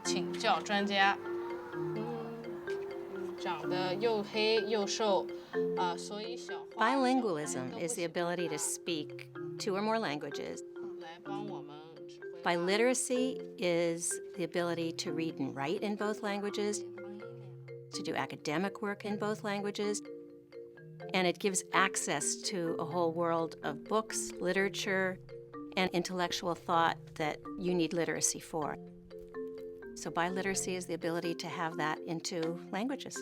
请教专家。长得又黑又瘦，所以小花 Bilingualism is the ability to speak 2 or more languages. 来帮我们指挥。 Biliteracy is the ability to read and write in both languages, to do academic work in both languages, and it gives access to a whole world of books, literature, and intellectual thought that you need literacy for. So biliteracy is the ability to have that in 2 languages.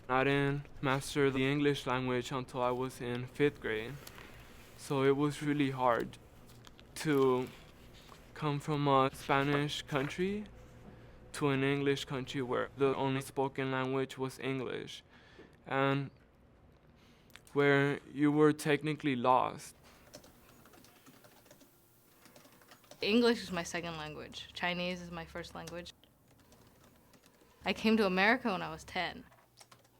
I didn't master the English language until I was in 5th grade. So it was really hard to come from a Spanish country to an English country where the only spoken language was English, and where you were technically lost. English is my second language. Chinese is my first language. I came to America when I was 10.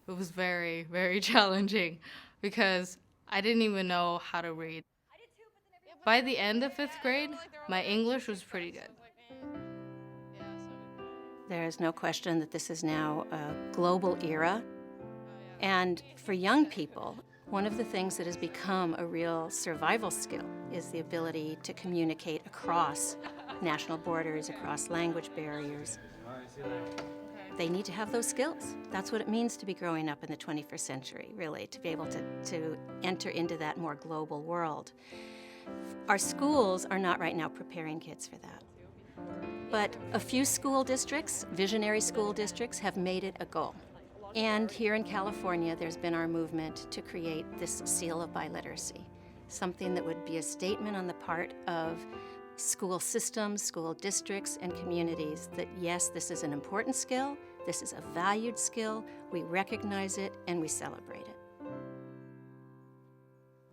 It was very, very challenging because I didn't even know how to read. By the end of 5th grade, my English was pretty good. There is no question that this is now a global era. And for young people, one of the things that has become a real survival skill is the ability to communicate across national borders, across language barriers. They need to have those skills. That's what it means to be growing up in the 21st century, really, to be able to enter into that more global world. Our schools are not right now preparing kids for that. But a few school districts, visionary school districts, have made it a goal. And here in California, there's been our movement to create this Seal of Biliteracy, something that would be a statement on the part of school systems, school districts, and communities that yes, this is an important skill, this is a valued skill, we recognize it, and we celebrate it.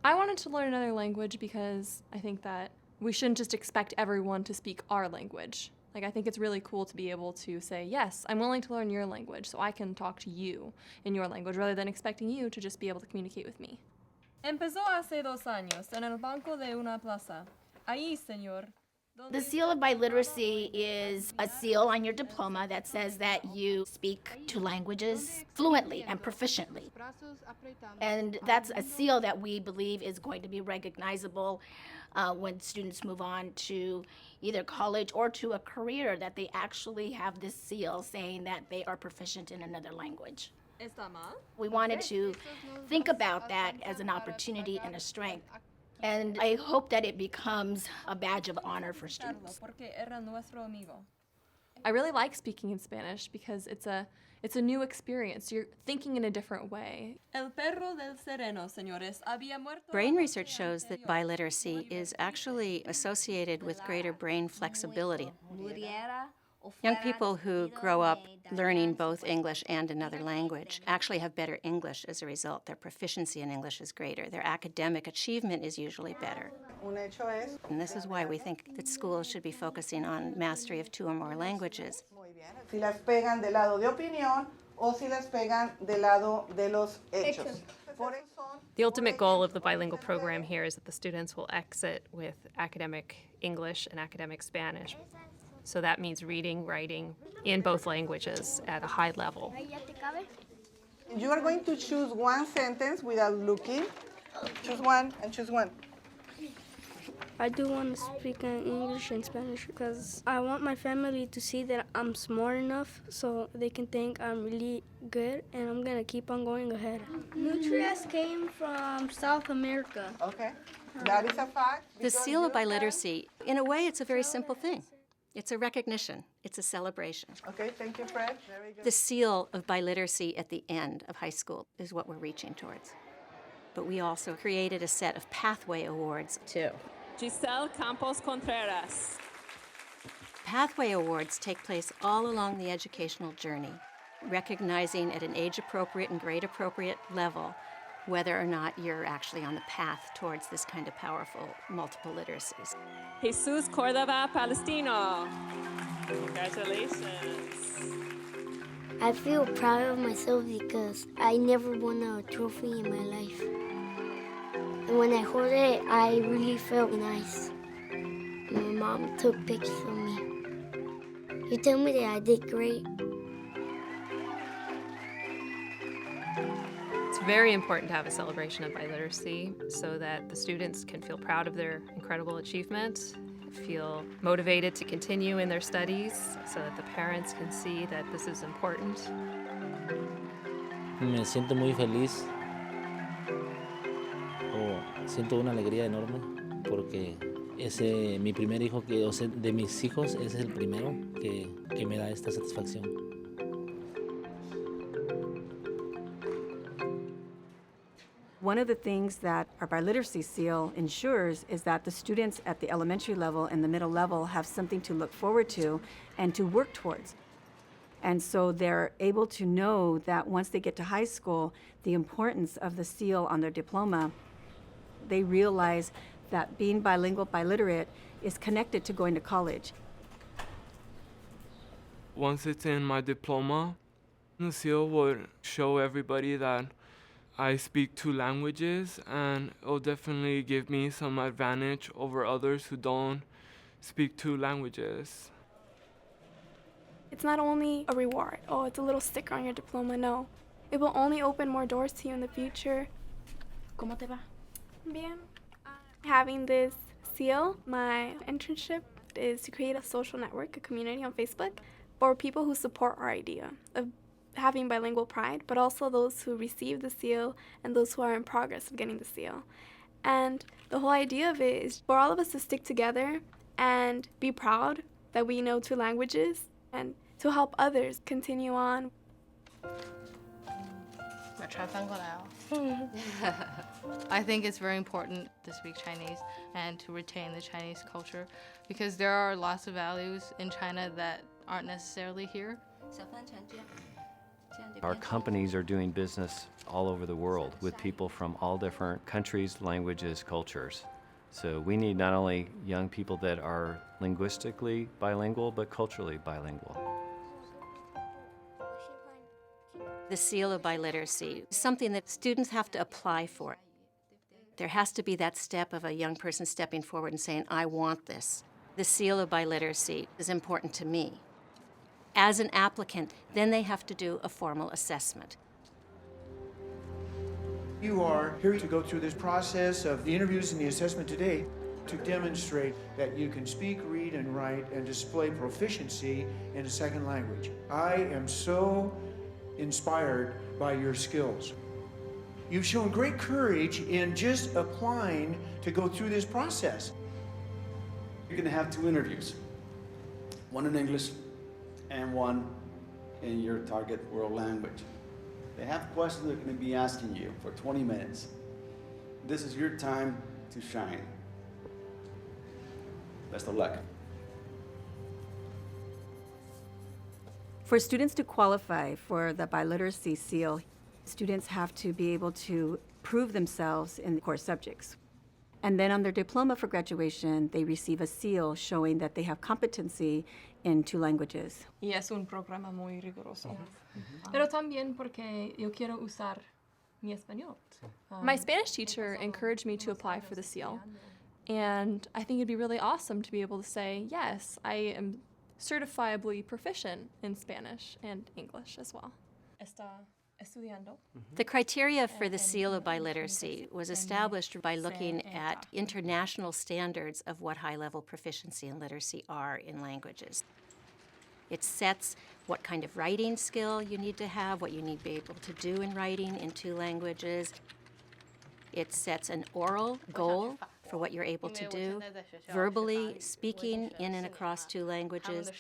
I wanted to learn another language because I think that we shouldn't just expect everyone to speak our language. Like, I think it's really cool to be able to say, yes, I'm willing to learn your language so I can talk to you in your language rather than expecting you to just be able to communicate with me. Empezó hace 2 años en el banco de una plaza. Ahí, señor. The Seal of Biliteracy is a seal on your diploma that says that you speak 2 languages fluently and proficiently. And that's a seal that we believe is going to be recognizable when students move on to either college or to a career, that they actually have this seal saying that they are proficient in another language. We wanted to think about that as an opportunity and a strength. And I hope that it becomes a badge of honor for students. I really like speaking in Spanish because it's a new experience. You're thinking in a different way. El perro del sereno, señores, había muerto. Brain research shows that biliteracy is actually associated with greater brain flexibility. Young people who grow up learning both English and another language actually have better English as a result. Their proficiency in English is greater. Their academic achievement is usually better. And this is why we think that schools should be focusing on mastery of 2 or more languages. Si las pegan del lado de opinión o si las pegan del lado de los hechos. The ultimate goal of the bilingual program here is that the students will exit with academic English and academic Spanish. So that means reading, writing in both languages at a high level. You are going to choose one sentence without looking. Choose one and choose one. I do want to speak in English and Spanish because I want my family to see that I'm smart enough so they can think I'm really good and I'm going to keep on going ahead. Nutrias came from South America. Okay, that is a fact. The Seal of Biliteracy, in a way, it's a very simple thing. It's a recognition. It's a celebration. Okay, thank you, Fred. Very good. The Seal of Biliteracy at the end of high school is what we're reaching towards. But we also created a set of pathway awards, too. Giselle Campos Contreras. Pathway awards take place all along the educational journey, recognizing at an age-appropriate and grade-appropriate level whether or not you're actually on the path towards this kind of powerful multiple literacies. Jesus Cordova Palestino. Congratulations. I feel proud of myself because I never won a trophy in my life. And when I hold it, I really felt nice. My mom took pictures of me. You tell me that I did great. It's very important to have a celebration of biliteracy so that the students can feel proud of their incredible achievement, feel motivated to continue in their studies, so that the parents can see that this is important. Me siento muy feliz. Siento una alegría enorme porque mi primer hijo, de mis hijos, es el primero que me da esta satisfacción. One of the things that our biliteracy seal ensures is that the students at the elementary level and the middle level have something to look forward to and to work towards. And so they're able to know that once they get to high school, the importance of the seal on their diploma, they realize that being bilingual, biliterate is connected to going to college. Once it's in my diploma, the seal would show everybody that I speak 2 languages, and it'll definitely give me some advantage over others who don't speak 2 languages. It's not only a reward, oh, it's a little sticker on your diploma, no. It will only open more doors to you in the future. ¿Cómo te va? Bien. Having this seal, my internship is to create a social network, a community on Facebook, for people who support our idea of having bilingual pride, but also those who receive the seal and those who are in progress of getting the seal. And the whole idea of it is for all of us to stick together and be proud that we know 2 languages and to help others continue on. I think it's very important to speak Chinese and to retain the Chinese culture because there are lots of values in China that aren't necessarily here. Our companies are doing business all over the world with people from all different countries, languages, cultures. So we need not only young people that are linguistically bilingual, but culturally bilingual. The Seal of Biliteracy is something that students have to apply for. There has to be that step of a young person stepping forward and saying, I want this. The Seal of Biliteracy is important to me. As an applicant, then they have to do a formal assessment. You are here to go through this process of the interviews and the assessment today to demonstrate that you can speak, read, and write and display proficiency in a second language. I am so inspired by your skills. You've shown great courage in just applying to go through this process. You're going to have 2 interviews, one in English and one in your target world language. They have questions they're going to be asking you for 20 minutes. This is your time to shine. Best of luck. For students to qualify for the biliteracy seal, students have to be able to prove themselves in core subjects. And then on their diploma for graduation, they receive a seal showing that they have competency in 2 languages. Y es un programa muy riguroso. Pero también porque yo quiero usar mi español. My Spanish teacher encouraged me to apply for the seal, and I think it'd be really awesome to be able to say, yes, I am certifiably proficient in Spanish and English as well. Está estudiando. The criteria for the Seal of Biliteracy was established by looking at international standards of what high-level proficiency and literacy are in languages. It sets what kind of writing skill you need to have, what you need to be able to do in writing in 2 languages. It sets an oral goal for what you're able to do, verbally speaking in and across 2 languages.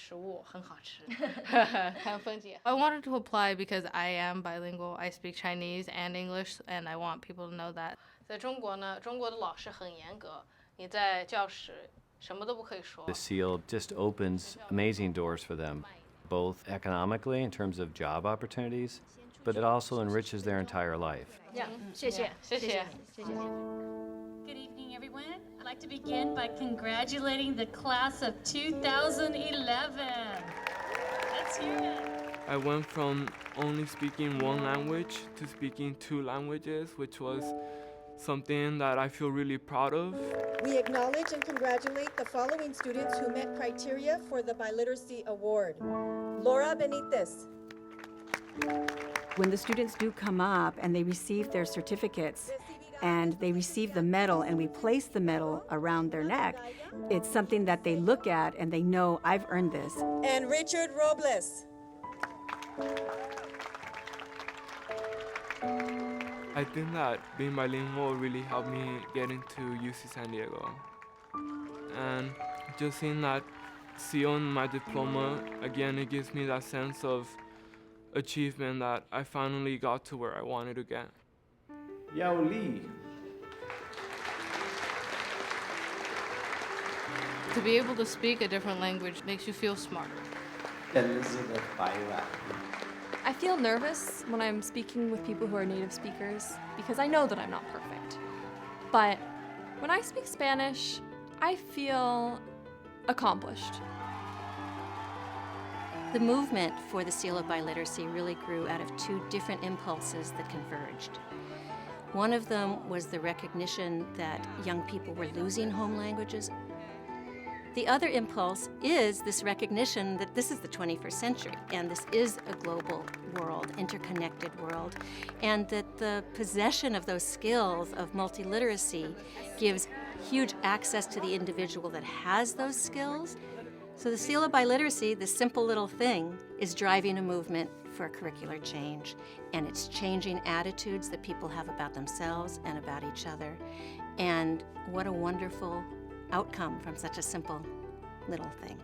I wanted to apply because I am bilingual. I speak Chinese and English, and I want people to know that. 在中国呢，中国的老师很严格，你在教室什么都不可以说。 The seal just opens amazing doors for them, both economically in terms of job opportunities, but it also enriches their entire life. Good evening, everyone. I'd like to begin by congratulating the class of 2011. Let's hear it. I went from only speaking one language to speaking 2 languages, which was something that I feel really proud of. We acknowledge and congratulate the following students who met criteria for the Biliteracy Award. Laura Benitez. When the students do come up and they receive their certificates and they receive the medal and we place the medal around their neck, it's something that they look at and they know, I've earned this. And Richard Robles. I think that being bilingual really helped me get into UC San Diego. And just seeing that seal on my diploma, again, it gives me that sense of achievement that I finally got to where I wanted to get. Yao Li. To be able to speak a different language makes you feel smarter. Elizabeth Paiva. I feel nervous when I'm speaking with people who are native speakers because I know that I'm not perfect. But when I speak Spanish, I feel accomplished. The movement for the Seal of Biliteracy really grew out of 2 different impulses that converged. One of them was the recognition that young people were losing home languages. The other impulse is this recognition that this is the 21st century, and this is a global world, interconnected world, and that the possession of those skills of multiliteracy gives huge access to the individual that has those skills. So the Seal of Biliteracy, this simple little thing, is driving a movement for curricular change, and it's changing attitudes that people have about themselves and about each other. And what a wonderful outcome from such a simple little thing.